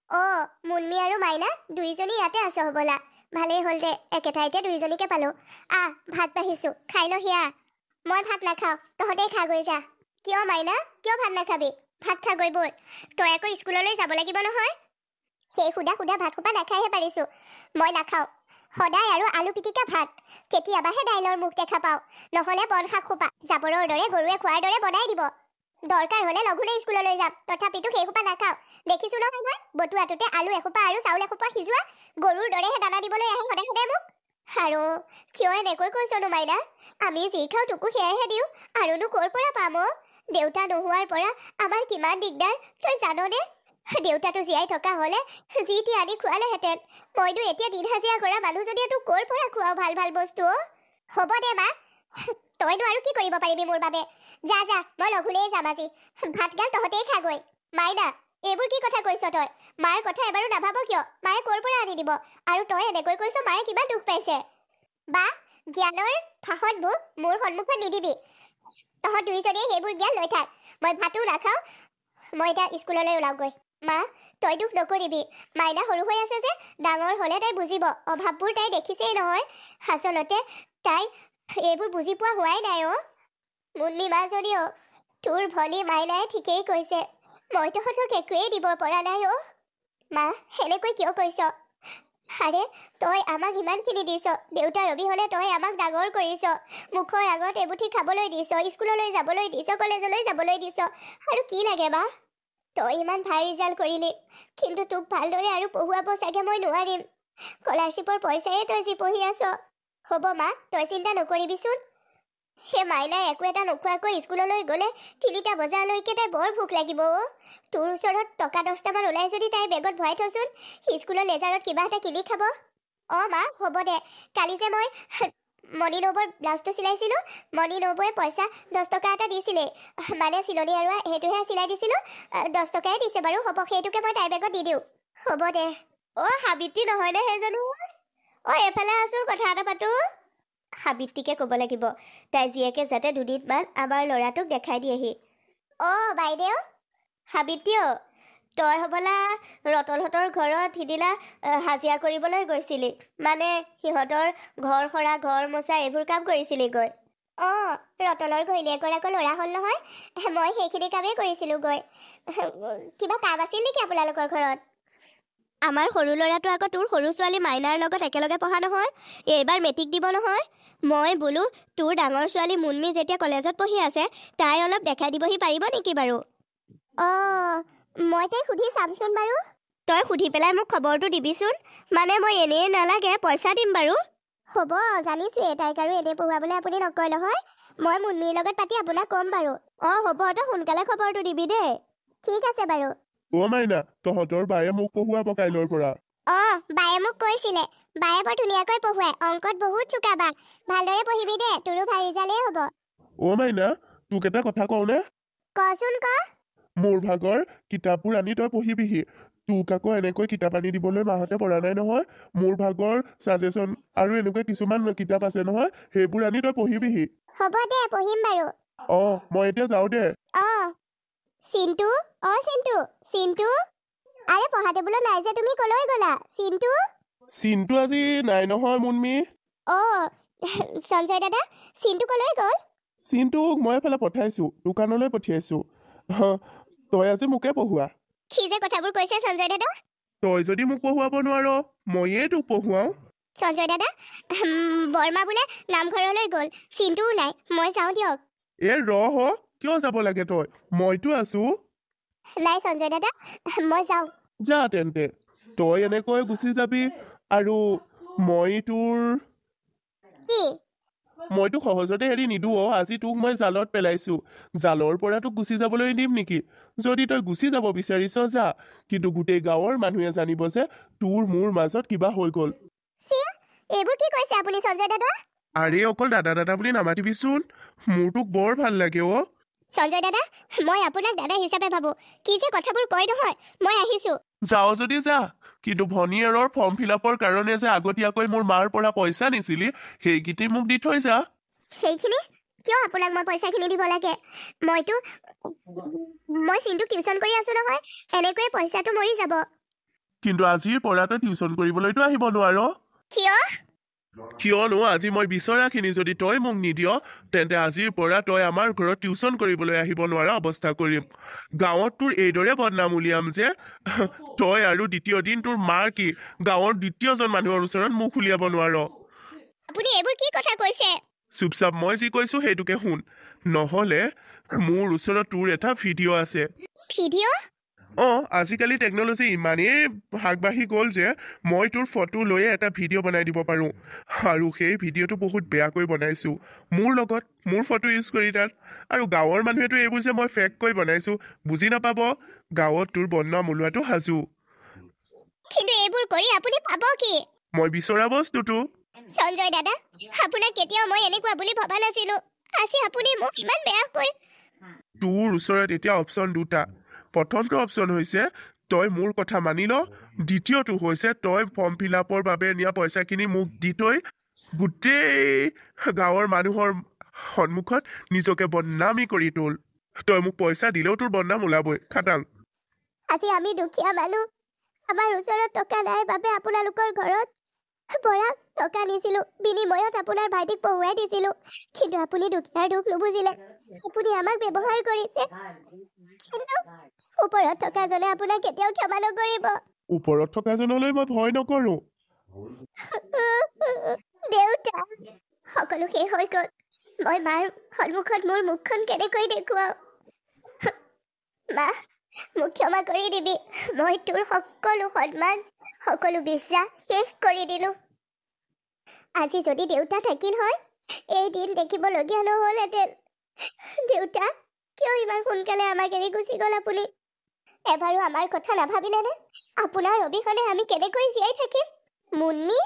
মুনমি আৰু মাইনা দুইজনী ইয়াতে আছে হ'বলা। ভালেই হ'ল দে, একেঠাইতে দুইজনীকে পালো। ভাত বাঢ়িছো, খাই ল সিয়া। মই ভাত নাখাওঁ, তহঁতেই খা গৈ যা। কিয় মাইনা, কিয় ভাত নাখাবি? ভাত খা গৈ বল। তই আকৌ স্কুললৈ যাব লাগিব নহয়। সেই সুধা সুধা ভাত সোপা নাখাইহে পাৰিছো। মই নাখাওঁ। সদায় আৰু আলু পিটিকা ভাত। কেতিয়াবাহে দাইলৰ মুখ দেখা পাওঁ, নহ'লে বন শাক সোপা জাবৰৰ দৰে গৰুৱে খোৱাৰ দৰে বনাই দিব। দৰকাৰ হ'লে লঘোণে স্কুললৈ যাম, তথাপিতো সেই সোপা নাখাওঁ। দেখিছো নহয় মই, বটুৱাটোতে আলু এসোপা আৰু চাউল এসোপা সিজোৱা, গৰুৰ দৰেহে দানা দিবলৈ আহি সদায় সদায় মোক। আৰু কিয় এনেকৈ কৈছনো মাইনা? আমি যি খাওঁ তোকো সেয়াইহে দিওঁ, আৰুনো ক'ৰ পৰা পাম? দেউতা নোহোৱাৰ পৰা আমাৰ কিমান দিগদাৰ তই জাননে? দেউতাটো জীয়াই থকা হ'লে যি টি আনি খোৱালেহেঁতেন। মইতো এতিয়া দিন হাজিৰা কৰা মানুহজনীয়ে তোক ক'ৰ পৰা খোৱাওঁ ভাল ভাল বস্তু? হ'ব দে মা, তইনো আৰু কি কৰিব পাৰিবি মোৰ বাবে? যা যা, মই লঘোণেই যাম আজি। ভাতগাল তহঁতেই খাগৈ। মাইনা, এইবোৰ কি কথা কৈছ তই? মাৰ কথা এবাৰো নাভাব কিয়? মায়ে ক'ৰ পৰা আনি দিব? আৰু তই এনেকৈ কৈছ মায়ে কিমান দুখ পাইছে। বা, জ্ঞানৰ ভাষণবোৰ মোৰ সন্মুখত নিদিবি। তহঁত দুইজনীয়ে সেইবোৰ জ্ঞান লৈ থাক। মই ভাতো নাখাওঁ। মই এতিয়া স্কুললৈ ওলাওগৈ। মা, তই দুখ নকৰিবি। মাইনা সৰু হৈ আছে যে, ডাঙৰ হ'লে তাই বুজিব। অভাৱবোৰ তাই দেখিছেই নহয়। আচলতে তাই এইবোৰ বুজি পোৱা হোৱাই নাই। মুন্নি মাজনী, তোৰ ভনী মাইনাই ঠিকেই কৈছে। মই তহঁতক একোৱেই দিব পৰা নাই। মা, সেনেকৈ কিয় কৈছ? আৰে, তই আমাক ইমানখিনি দিছ। দেউতাৰ অবিহনে তই আমাক ডাঙৰ কৰিছ। মুখৰ আগত এমুঠি খাবলৈ দিছ, স্কুললৈ যাবলৈ দিছ, কলেজলৈ যাবলৈ দিছ। আৰু কি লাগে মা? তই ইমান ভাল ৰিজাল্ট কৰিলি, কিন্তু তোক ভালদৰে আৰু পঢ়ুৱাব চাগে মই নোৱাৰিম। স্কলাৰশ্বিপৰ পইচায়ে তই যি পঢ়ি আছ। হ'ব মা, তই চিন্তা নকৰিবিচোন। সেই মাইনাই একো এটা নোখোৱাকৈ স্কুললৈ গ'লে 3টা বজালৈকে তাই বৰ ভোক লাগিব। তোৰ ওচৰত টকা 10টামান ওলাই যদি তাইৰ বেগত ভৰাই থচোন, স্কুলৰ লেজাৰত কিবা এটা কিনি খাব। মা, হ'ব দে। কালি যে মই মণি নবৌৰ ব্লাউজটো চিলাইছিলোঁ, মণি নবৌয়ে পইচা 10 টকা এটা দিছিলেই। মানে চিলনি আৰু সেইটোহে চিলাই দিছিলোঁ। 10 টকাই দিছে বাৰু, হ'ব, সেইটোকে মই তাইৰ বেগত দি দিওঁ। হ'ব দে। সাবিত্ৰী নহয়নে সেইজনো? এইফালে আছোঁ, কথা এটা পাতোঁ। সাবিত্ৰীকে ক'ব লাগিব, তাই জীয়েকে যাতে দুদিনমান আমাৰ ল'ৰাটোক দেখাই দিয়েহি। বাইদেউ। সাবিত্ৰী, তই হ'বলা ৰতনহঁতৰ ঘৰত সিদিনা হাজিৰা কৰিবলৈ গৈছিলি। মানে সিহঁতৰ ঘৰ সৰা, ঘৰ মোচা এইবোৰ কাম কৰিছিলি গৈ। ৰতনৰ ঘৈণীয়েকৰ আকৌ ল'ৰা হ'ল নহয়, মই সেইখিনি কামেই কৰিছিলোঁ গৈ। কিবা কাম আছিল নেকি আপোনালোকৰ ঘৰত? আমাৰ সৰু ল'ৰাটো আকৌ তোৰ সৰু ছোৱালী মাইনাৰ লগত একেলগে পঢ়া নহয়, এইবাৰ মেট্ৰিক দিব নহয়। মই বোলো তোৰ ডাঙৰ ছোৱালী মুন্মি যেতিয়া কলেজত পঢ়ি আছে, তাই অলপ দেখাই দিবহি পাৰিব নেকি বাৰু? মই তাইক সুধি চামচোন বাৰু। তই সুধি পেলাই মোক খবৰটো দিবিচোন। মানে মই এনেই নালাগে, পইচা দিম বাৰু। হ'ব, জানিছোৱে তাইক আৰু এনেই পঢ়ুৱাবলৈ আপুনি নকয় নহয়। মই মুন্মিৰ লগত পাতি আপোনাক ক'ম বাৰু। হ'ব, তই সোনকালে খবৰটো দিবি দেই। ঠিক আছে বাৰু। মাইনা, তহঁতৰ বায়ে মোক পঢ়ুৱাব কাইলৈৰ পৰা। বায়ে মোক কৈছিলে। বায়ে বৰ ধুনীয়াকৈ পঢ়ুৱায়, অংকত বহুত চোকা বা। ভালদৰে পঢ়িবি দে, তোৰো ভাল ৰিজাল্টেই হ'ব। মাইনা, তোক এটা কথা কওঁনে? কচোন ক। মোৰ ভাগৰ কিতাপবোৰ আনি তই পঢ়িবিহি। তোক আকৌ এনেকৈ কিতাপ আনি দিবলৈ মাহঁতে পৰা নাই নহয়। মোৰ ভাগৰ ছাজেশ্যন আৰু এনেকুৱা কিছুমান কিতাপ আছে নহয়, সেইবোৰ আনি তই পঢ়িবিহি। হ'ব দে, পঢ়িম বাৰু। মই এতিয়া যাওঁ দে। চিন্তু, চিন্তু, চিন্তু। আৰে, পঢ়া টেবুলত নাই যে, তুমি কলৈ গ'লা? চিন্তু। চিন্তু আজি নাই নহয় মুন্মি। সঞ্জয় দাদা, চিন্তু কলৈ গ'ল? চিন্তুক মই এফালে পঠাইছোঁ, দোকানলৈ পঠিয়াইছোঁ। তই আজি মোকে পঢ়ুৱা। কি যে কথাবোৰ কৈছে সঞ্জয় দাদা। তই যদি মোক পঢ়ুৱাব নোৱাৰ, ময়েই তোক পঢ়ুৱাওঁ। সঞ্জয় দাদা, বৰমা বোলে নামঘৰলৈ গ'ল, চিন্তুও নাই, মই যাওঁ দিয়ক। কিয় যাব লাগে তই? মইতো আছো। নাই সঞ্জয় দাদা, মই যাওঁ। যা তেন্তে, তই এনেকৈ গুচি যাবি আৰু মইতো সহজতে এৰি নিদিওঁ। আজি তোক মই জালত পেলাইছো, জালৰ পৰা তোক গুচি যাবলৈ দিম নেকি? যদি তই গুচি যাব বিচাৰিছ যা, কিন্তু গোটেই গাঁৱৰ মানুহে জানিব যে তোৰ মোৰ মাজত কিবা হৈ গ'ল। এইবোৰ কি কৈছে আপুনি সঞ্জয় দাদা? আৰে, অকল দাদা দাদা বুলি নামাতিবিচোন, মোৰ তোক বৰ ভাল লাগে। সঞ্জয় দাদা, মই আপোনাক দাদা হিচাপে ভাবো। কি যে কথাবোৰ কয় নহয়। মই আহিছো। যাও যদি যা, কিন্তু ভনীয়েৰৰ ফৰ্ম ফিলাপৰ কাৰণে যে আগতীয়াকৈ মোৰ মাৰ পৰা পইচা নিছিলি, সেইকেইটি মোক দি থৈ যা। সেইখিনি কিয় আপোনাক মই পইচাখিনি দিব লাগে? মই চিন্তুক টিউচন কৰি আছো নহয়, এনেকৈয়ে পইচাটো মৰি যাব। কিন্তু আজিৰ পৰা তই টিউচন কৰিবলৈতো আহিব নোৱাৰ কিয় কিয়নো আজি মই বিচৰাখিনি যদি তই মোক নিদিয় তেন্তে আজিৰ পৰা তই আমাৰ ঘৰত টিউচন কৰিবলৈ আহিব নোৱাৰা অৱস্থা কৰিম গাঁৱত তোৰ এইদৰে বদনাম উলিয়াম যে তই আৰু দ্বিতীয় দিন তোৰ মাৰ কি গাঁৱৰ দ্বিতীয়জন মানুহৰ ওচৰত মুখ উলিয়াব নোৱাৰ আপুনি এইবোৰ কি কথা কৈছে চুপচাপ মই যি কৈছো সেইটোকে শুন নহ'লে মোৰ ওচৰত তোৰ এটা ভিডিঅ' আছে ভিডিঅ' আজিকালি টেকন'লজি ইমানেই আগবাঢ়ি গ'ল যে মই তোৰ ফটো লৈয়ে এটা ভিডিঅ' বনাই দিব পাৰোঁ আৰু সেই ভিডিঅ'টো বহুত বেয়াকৈ বনাইছোঁ মোৰ লগত মোৰ ফটো ইউজ কৰি তাত আৰু গাঁৱৰ মানুহেতো এইবোৰ যে মই ফেককৈ বনাইছোঁ বুজি নাপাব গাঁৱত তোৰ বদনাম ওলোৱাটো সাজু কিন্তু এইবোৰ কৰি আপুনি পাব কি মই বিচৰা বস্তুটো সঞ্জয় দাদা আপোনাক কেতিয়াও মই এনেকুৱা বুলি ভবা নাছিলো আজি আপুনি মোক ইমান বেয়াকৈ তোৰ ওচৰত এতিয়া অপশ্যন দুটা প্ৰথমটো অপশ্যন হৈছে তই মোৰ কথা মানি ল দ্বিতীয়টো হৈছে তই ফৰ্ম ফিল আপৰ বাবে নিয়া পইচাখিনি মোক দি তই গোটেই গাঁৱৰ মানুহৰ সন্মুখত নিজকে বদনামী কৰি তোল তই মোক পইচা দিলেও তোৰ বদনাম ওলাবই খাটাং আজি আমি দুখীয়া মানুহ আমাৰ ওচৰত টকা নাই বাবে আপোনালোকৰ ঘৰত পৰা টকা নিছিলো বিনিময়ত আপোনাৰ ভাইটিক পঢ়ুৱাই দিছিলো কিন্তু আপুনি দুখীয়াৰ দুখ নুবুজিলে আপুনি আমাক ব্যৱহাৰ কৰিছে কিন্তু ওপৰত থকা জনে আপোনাক কেতিয়াও ক্ষমা নকৰিব ওপৰত থকা জনলৈ মই ভয় নকৰো দেউতা সকলো শেষ হৈ গ'ল মই মাৰ সন্মুখত মোৰ মুখখন কেনেকৈ দেখুৱাও মা মোক ক্ষমা কৰি দিবি মই তোৰ সকলো সন্মান সকলো বিশ্বাস শেষ কৰি দিলো আজি যদি দেউতা থাকিল হয় এই দিন দেখিবলগীয়া নহ'লহেঁতেন দেউতা কিয় ইমান সোনকালে আমাক এৰি গুচি গ'ল আপুনি এবাৰো আমাৰ কথা নাভাবিলেনে আপোনাৰ অবিহনে আমি কেনেকৈ জীয়াই থাকিম মুন্নি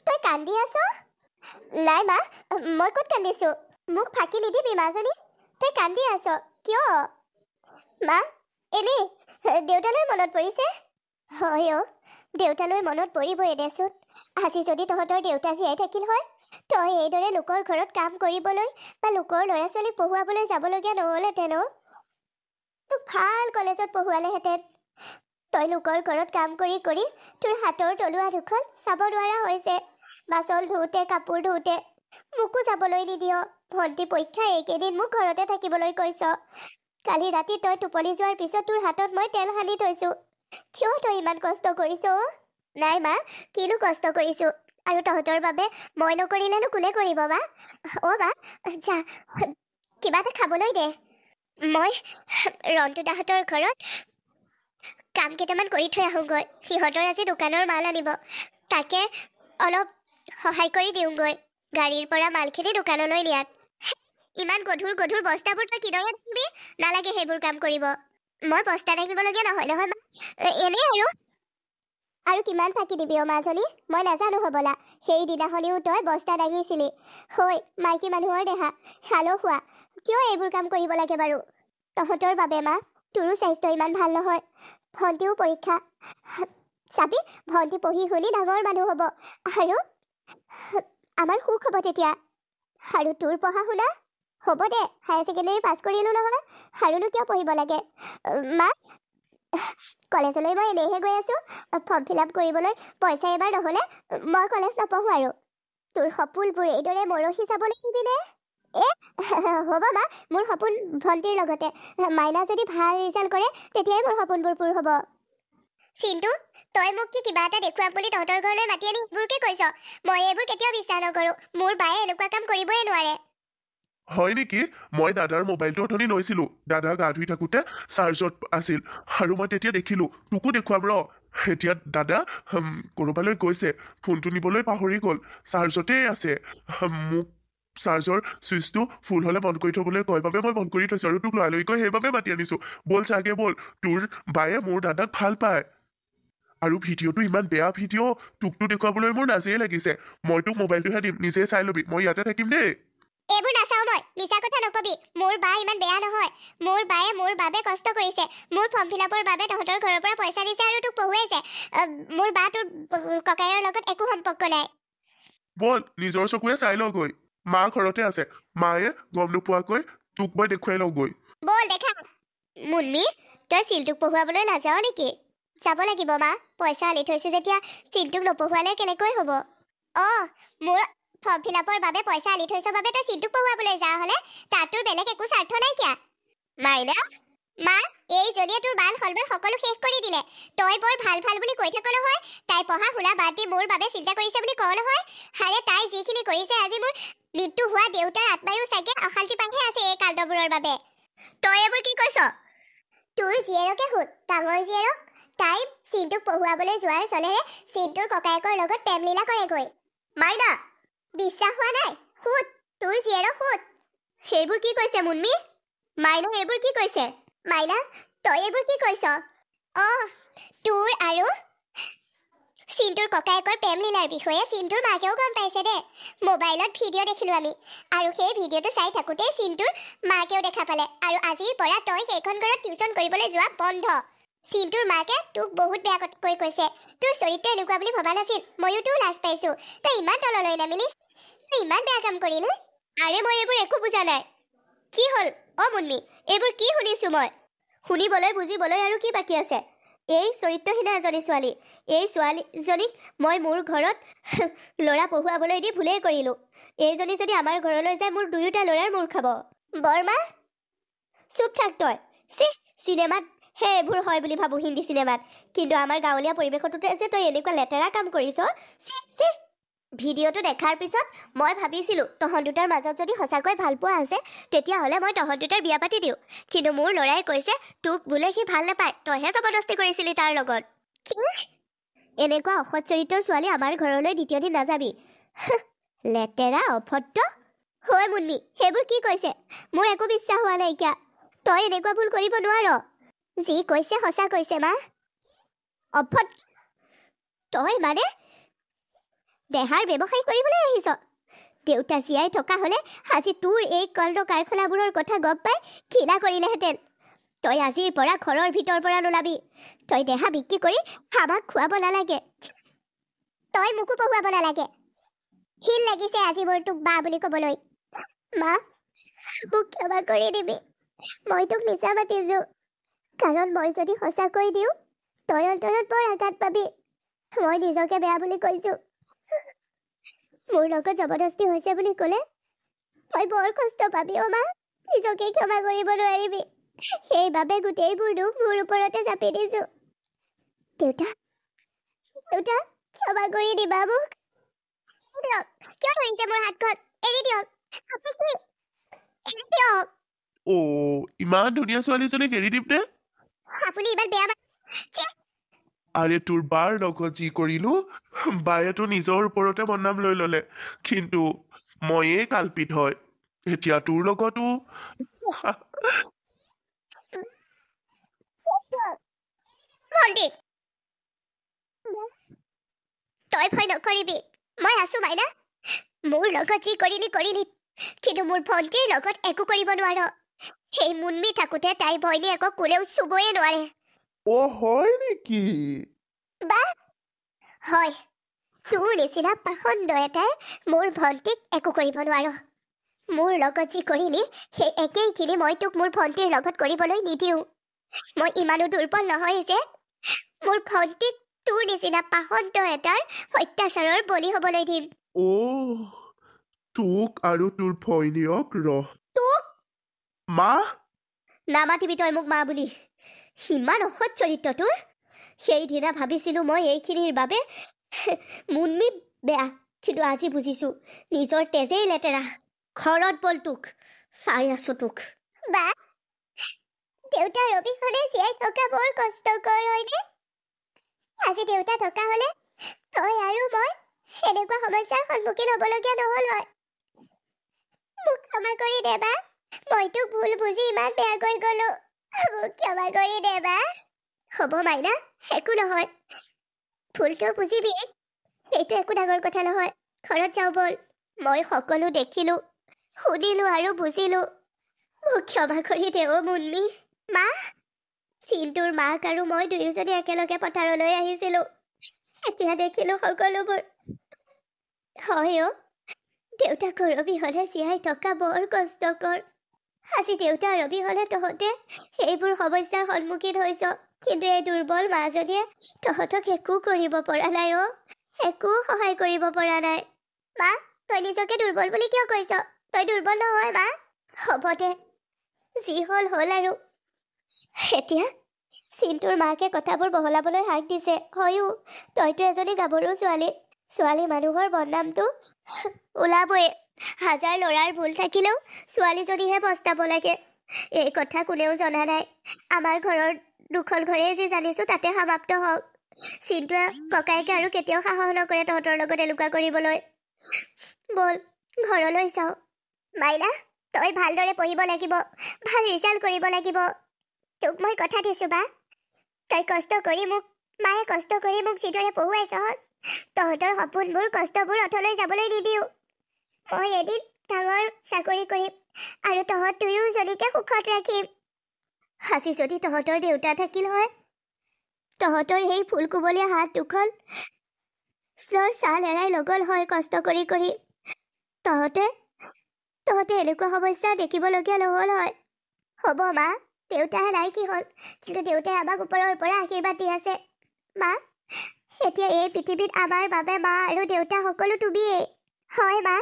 তই কান্দি আছ নাই মা মই ক'ত কান্দিছো মোক ফাঁকি নিদিবি মাজনী তই কান্দি আছ কিয় মা এনেই দেউতালৈ মনত পৰিছে হয় দেউতালৈ মনত পৰিবই দেচোন আজি যদি তহঁতৰ দেউতা জীয়াই থাকিল হয় তই এইদৰে লোকৰ ঘৰত কাম কৰিবলৈ বা লোকৰ ল'ৰা ছোৱালীক পঢ়ুৱাবলৈ যাবলগীয়া নহ'লহেঁতেন তোক ভাল কলেজত পঢ়ুৱালেহেঁতেন তই লোকৰ ঘৰত কাম কৰি কৰি তোৰ হাতৰ তলুৱা দুখন চাব নোৱাৰা হৈছে বাচন ধুওঁতে কাপোৰ ধুওঁতে মোকো যাবলৈ নিদিয় ভণ্টি পৰীক্ষা এইকেইদিন মোক ঘৰতে থাকিবলৈ কৈছ কালি ৰাতি তই টোপনি যোৱাৰ পিছত তোৰ হাতত মই তেল সানি থৈছো কিয় তই ইমান কষ্ট কৰিছ নাই মা কিনো কষ্ট কৰিছো আৰু তহঁতৰ বাবে মই নকৰিলেনো কোনে কৰিব মা মা যা কিবা এটা খাবলৈ দে মই ৰন্তু দাহঁতৰ ঘৰত কাম কেইটামান কৰি থৈ আহোঁগৈ সিহঁতৰ আজি দোকানৰ মাল আনিব তাকে অলপ সহায় কৰি দিওঁগৈ গাড়ীৰ পৰা মালখিনি দোকানলৈ নিয়াত ইমান গধুৰ গধুৰ বস্তাবোৰ তই কিদৰে দাঙিবি নালাগে সেইবোৰ কাম কৰিব মই বস্তা দাঙিবলগীয়া নহয় মা এনেই আৰু কিমান ফাঁকি দিবি মাজনী মই নাজানো হ'বলা সেইদিনাখনিও তই বস্তা দাঙিছিলি হৈ মাইকী মানুহৰ দেহা হালসুৱা কিয় এইবোৰ কাম কৰিব লাগে বাৰু তহঁতৰ বাবে মা তোৰো স্বাস্থ্য ইমান ভাল নহয় ভণ্টিও পৰীক্ষা চাবি ভণ্টি পঢ়ি শুনি ডাঙৰ মানুহ হ'ব আৰু আমাৰ সুখ হ'ব তেতিয়া আৰু তোৰ পঢ়া শুনা হ'ব দে হায়াৰ ছেকেণ্ডেৰী পাছ কৰিলোঁ নহয় আৰুনো কিয় পঢ়িব লাগে মা কলেজলৈ মই এনেহে গৈ আছোঁ ফৰ্ম ফিল আপ কৰিবলৈ পইচা এবাৰ নহ'লে মই কলেজ নপঢ়োঁ আৰু তোৰ সপোনবোৰ এইদৰে মৰহি যাবলৈ দিবিনে হ'ব মা মোৰ সপোন ভণ্টিৰ লগতে মাইনা যদি ভাল ৰিজাল্ট কৰে তেতিয়াই মোৰ সপোনবোৰ পূৰ হ'ব চিন্তু তই মোক কি কিবা এটা দেখুৱাম বুলি তহঁতৰ ঘৰলৈ মাতি আনি এইবোৰকে কৈছ মই এইবোৰ কেতিয়াও বিশ্বাস নকৰোঁ মোৰ বায়ে এনেকুৱা কাম কৰিবই নোৱাৰে হয় নেকি মই দাদাৰ মোবাইলটো অথনি লৈছিলোঁ দাদা গা ধুই থাকোঁতে চাৰ্জত আছিল আৰু মই তেতিয়া দেখিলোঁ তোকো দেখুৱাম এতিয়া দাদা ক'ৰবালৈ গৈছে ফোনটো নিবলৈ পাহৰি গ'ল চাৰ্জতেই আছে মোক চাৰ্জৰ ছুইচটো ফুল হ'লে বন্ধ কৰি থ'বলৈ কয় বাবে মই বন্ধ কৰি থৈছোঁ আৰু তোক লৰালৰিকৈ সেইবাবে মাতি আনিছোঁ ব'ল চাগে ব'ল তোৰ বায়ে মোৰ দাদাক ভাল পায় আৰু ভিডিঅ'টো ইমান বেয়া ভিডিঅ' তোকতো দেখুৱাবলৈ মোৰ নাজিয়ে লাগিছে মই তোক মোবাইলটোহে দিম নিজে চাই ল'বি মই ইয়াতে থাকিম দেই এইবোৰ নাচাওঁ মই মিছা কথা নকবি মোৰ বা ইমান বেয়া নহয় মোৰ বায়ে মোৰ বাবে কষ্ট কৰিছে মোৰ ফৰ্ম ফিল আপৰ বাবে তহঁতৰ ঘৰৰ পৰা পইচা দিছে আৰু তোক পঢ়ুৱাইছে মোৰ বা তোৰ ককাইৰ লগত একো সম্পৰ্ক নাই ব'ল নিজৰ চকুৱে চাই লওঁগৈ মা ঘৰতে আছে মায়ে গম নোপোৱাকৈ তোক মই দেখুৱাই লওঁগৈ ব'ল দেখা মুন্মি তই চিলটোক পঢ়ুৱাবলৈ নাযাৱ নেকি যাব লাগিব মা পইচা আলি থৈছো যেতিয়া চিন্টুক নপঢ়ুৱালে কেনেকৈ হ'ব মোৰ ফৰ্ম ফিলাপৰ বাবে পইচা আলি থৈছ বাবে তই চিন্টুক পঢ়ুৱাবলৈ যা হলে তাত তোৰ বেলেগ একো স্বাৰ্থ নাইকিয়া মাইনা মা এই জলিয়ে তোৰ বাল হলবল সকলো শেষ কৰি দিলে তই বৰ ভাল ভাল বুলি কৈ থাক নহয় তাই পঢ়া শুনা বাদ দি মোৰ বাবে চিন্তা কৰিছে বুলি কওঁ নহয় হাৰে তাই যিখিনি কৰিছে আজি মোৰ মৃত্যু হোৱা দেউতাৰ আত্মায়ো চাগে অশান্তি পাইহে আছে এই কালদবোৰৰ বাবে তই এইবোৰ কি কৈছ তোৰ জীয়েৰকে শুন ডাঙৰ জীয়েৰক তাই চিন্টুক পঢ়ুৱাবলৈ যোৱাৰ চলেৰে চিন্টুৰ ককায়েকৰ লগত প্ৰেমলীলা কৰেগৈ মাইনা বিশ্বাস হোৱা নাই শুন তোৰ জীয়েৰক শুন সেইবোৰ কি কৈছে মুন্মি মাইনা এইবোৰ কি কৈছে মাইনা তই এইবোৰ কি কৈছ তোৰ আৰু চিন্টুৰ ককায়েকৰ প্ৰেমলীলাৰ বিষয়ে চিন্টুৰ মাকেও গম পাইছে দে মোবাইলত ভিডিঅ' দেখিলো আমি আৰু সেই ভিডিঅ'টো চাই থাকোঁতে চিন্টুৰ মাকেও দেখা পালে আৰু আজিৰ পৰা তই সেইখন ঘৰত টিউচন কৰিবলৈ যোৱা বন্ধ চিন্টুৰ মাকে তোক বহুত বেয়াকৈ কৈছে তোৰ চৰিত্ৰ এনেকুৱা বুলি ভবা নাছিল ময়ো তোৰ লাজ পাইছো তই ইমান তললৈ নামিলিস তই ইমান বেয়া কাম কৰিলি আৰে মই এইবোৰ একো বুজা নাই কি হ'ল মুন্মি এইবোৰ কি শুনিছো মই শুনিবলৈ বুজিবলৈ আৰু কি বাকী আছে এই চৰিত্ৰহীনা এজনী ছোৱালী এই ছোৱালীজনীক মই মোৰ ঘৰত ল'ৰা পঢ়ুৱাবলৈ দি ভুলেই কৰিলোঁ এইজনী যদি আমাৰ ঘৰলৈ যায় মোৰ দুয়োটা ল'ৰাৰ মূৰ খাব বৰমা চুপ থাক তই চিনেমাত হে এইবোৰ হয় বুলি ভাবোঁ হিন্দী চিনেমাত কিন্তু আমাৰ গাঁৱলীয়া পৰিৱেশতে যে তই এনেকুৱা লেতেৰা কাম কৰিছ ভিডিঅ'টো দেখাৰ পিছত মই ভাবিছিলোঁ তহঁত দুটাৰ মাজত যদি সঁচাকৈ ভাল পোৱা আছে তেতিয়াহ'লে মই তহঁত দুটাৰ বিয়া পাতি দিওঁ কিন্তু মোৰ ল'ৰাই কৈছে তোক বোলে সি ভাল নাপায় তইহে জবৰদস্তি কৰিছিলি তাৰ লগত এনেকুৱা অসৎ চৰিত্ৰৰ ছোৱালী আমাৰ ঘৰলৈ দ্বিতীয় দিন নাযাবি লেতেৰা অভদ্ৰ হয় মুন্মি সেইবোৰ কি কৈছে মোৰ একো বিশ্বাস হোৱা নাইকিয়া তই এনেকুৱা ভুল কৰিব নোৱাৰ যি কৈছে সঁচা কৈছে মা অভদ্ৰ তই মানে দেহাৰ ব্যৱসায় কৰিবলৈ আহিছ দেউতা জীয়াই থকা হ'লে আজি তোৰ এই কল্ড কাৰখানাবোৰৰ কথা গম পাই ঘৃণা কৰিলেহেঁতেন তই আজিৰ পৰা ঘৰৰ ভিতৰ পৰা নোলাবি তই দেহা বিক্ৰী কৰি আমাক খুৱাব নালাগে তই মোকো পঢ়ুৱাব নালাগে হিল লাগিছে আজি মোৰ তোক বা বুলি ক'বলৈ মা মোক ক্ষমা কৰি দিবি মই তোক মিছা মাতিছো কাৰণ মই যদি সঁচাকৈ দিওঁ তই অন্তৰত বৰ আঘাত পাবি মই নিজকে বেয়া বুলি কৈছো মোৰ লগত জবৰদস্তি হৈছে বুলি ক'লে তই বৰ কষ্ট পাবি মা নিজকে ক্ষমা কৰিব নোৱাৰিবি সেইবাবে গোটেইবোৰ দুখ মোৰ ওপৰতে চাপি দিছো দেউতা ক্ষমা কৰি দিবা মোক কিয় ধৰিছে মোৰ হাতখন এৰি দিয়ক আপুনি কি এৰি দিয়ক ইমান ধুনীয়া ছোৱালীজনীক এৰি দিম নে আপুনি ইমান বেয়া আৰে তোৰ বাৰ লগত যি কৰিলো বায়েতো নিজৰ ওপৰতে বদনাম লৈ ললে কিন্তু ময়েই কালপিত হয় এতিয়া তোৰ লগতো ভণ্টি তই ভয় নকৰিবি মই আছো মাইনা মোৰ লগত যি কৰিলি কিন্তু মোৰ ভণ্টিৰ লগত একো কৰিব নোৱাৰ সেই মুন্মি থাকোঁতে তাই ভনীয়েকক কোনেও চুবয়ে নোৱাৰে হয় নেকি বা হয় তোৰ নিচিনা পাখণ্ড এটাই মোৰ ভণ্টিক একো কৰিব নোৱাৰ মোৰ লগত যি কৰিলি সেই একেইখিনি মই তোক মোৰ ভণ্টিৰ লগত কৰিবলৈ নিদিওঁ মই ইমানো দুৰ্বল নহয় যে মোৰ ভণ্টিক তোৰ নিচিনা পাখণ্ড এটাৰ অত্যাচাৰৰ বলি হ'বলৈ দিম তোক আৰু তোৰ ভনীয়ক তোক মা নামাতিবি তই মোক মা বুলি সিমান অসৎ চৰিত্ৰ তোৰ সেইদিনা ভাবিছিলোঁ মই এইখিনিৰ বাবে মুন্মি বেয়া কিন্তু আজি বুজিছোঁ নিজৰ তেজেই লেতেৰা ঘৰত বল তোক চাই আছো তোক বা দেউতাৰ অবিহনে জীয়াই থকা বৰ কষ্টকৰ হয়নে আজি দেউতা থকা হ'লে তই আৰু মই এনেকুৱা সমস্যাৰ সন্মুখীন হ'বলগীয়া নহ'ল হয় মোক ক্ষমা কৰি দে বা মই তোক ভুল বুজি ইমান বেয়াকৈ গ'লো মোক ক্ষমা কৰি দে বা হ'ব মাইনা একো নহয় ভুলটো বুজিবি সেইটো একো ডাঙৰ কথা নহয় ঘৰত যাওঁ বল মই সকলো দেখিলোঁ শুনিলোঁ আৰু বুজিলোঁ মোক ক্ষমা কৰি দে মুন্মি মা চিন্টুৰ মাক আৰু মই দুয়োজনী একেলগে পথাৰলৈ আহিছিলোঁ এতিয়া দেখিলোঁ সকলোবোৰ হয় দেউতাকৰ অবিহনে জীয়াই থকা বৰ কষ্টকৰ আজি দেউতাৰ অবিহনে তহঁতে সেইবোৰ সমস্যাৰ সন্মুখীন হৈছ কিন্তু এই দুৰ্বল মাজনীয়ে তহঁতক একো কৰিব পৰা নাই অ', একো সহায় কৰিব পৰা নাই। মা, তই নিজকে দুৰ্বল বুলি কিয় কৈছ? তই দুৰ্বল নহয় মা। হ'ব দে, যি হ'ল হ'ল আৰু। এতিয়া চিন্তুৰ মাকে কথাবোৰ বহলাবলৈ হাক দিছে। হয়ো, তইতো এজনী গাভৰু ছোৱালী। ছোৱালী মানুহৰ বদনামটো ওলাবই। হাজাৰ ল'ৰাৰ ভুল থাকিলেও ছোৱালীজনীহে পস্তাব লাগে। এই কথা কোনেও জনা নাই। আমাৰ ঘৰৰ দুখন ঘৰেই যি জানিছো তাতে সমাপ্ত হওক। চিন্তুৱে ককায়েকে আৰু কেতিয়াও সাহস নকৰে তহঁতৰ লগত এনেকুৱা কৰিবলৈ। বল ঘৰলৈ যাওঁ। মাইনা, তই ভালদৰে পঢ়িব লাগিব, ভাল ৰিজাল্ট কৰিব লাগিব। তোক মই কথা দিছোঁ বা, তই কষ্ট কৰি মোক যিদৰে পঢ়ুৱাইছ, তহঁতৰ সপোনবোৰ কষ্টবোৰ অথলৈ যাবলৈ নিদিওঁ। মই এদিন ডাঙৰ চাকৰি কৰিম আৰু তহঁত দুয়োজনীকে সুখত ৰাখিম। আজি যদি তহঁতৰ দেউতা থাকিল হয়, তহঁতৰ সেই ফুলকুমলীয়া হাত দুখন ছাল এৰাই লগল হয় কষ্ট কৰি কৰি। তহঁতে এনেকুৱা সমস্যা দেখিবলগীয়া নহ'ল হয়। হ'ব মা, দেউতা নাই কি হ'ল, কিন্তু দেউতাই আমাক ওপৰৰ পৰা আশীৰ্বাদ দি আছে। মা, এতিয়া এই পৃথিৱীত আমাৰ বাবে মা আৰু দেউতা সকলো তুমিয়েই। হয় মা।